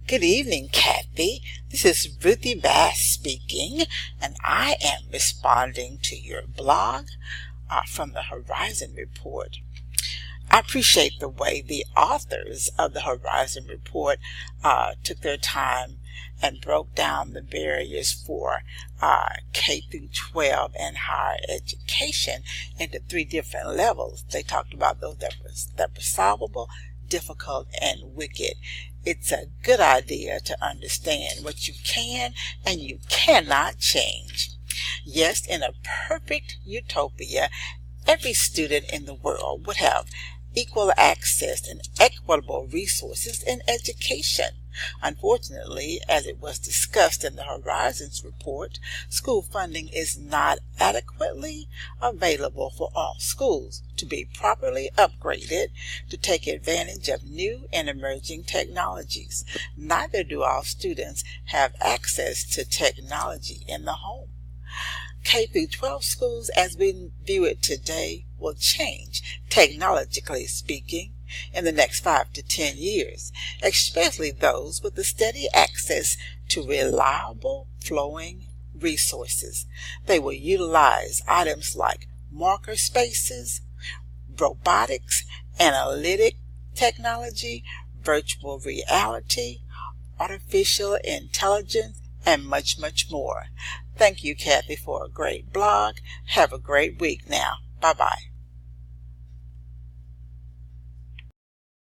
Good evening, Kathy. This is Ruthie Bass speaking, and I am responding to your blog from the Horizon Report. I appreciate the way the authors of the Horizon Report took their time and broke down the barriers for K through 12 and higher education into 3 different levels. They talked about those that were solvable, difficult, and wicked. It's a good idea to understand what you can and you cannot change. Yes, in a perfect utopia, every student in the world would have equal access and equitable resources in education. Unfortunately, as it was discussed in the Horizons report, school funding is not adequately available for all schools to be properly upgraded to take advantage of new and emerging technologies. Neither do all students have access to technology in the home. K through 12 schools as we view it today will change, technologically speaking, in the next 5 to 10 years, especially those with a steady access to reliable, flowing resources. They will utilize items like marker spaces, robotics, analytic technology, virtual reality, artificial intelligence, and much, much more. Thank you, Kathy, for a great blog. Have a great week now. Bye-bye.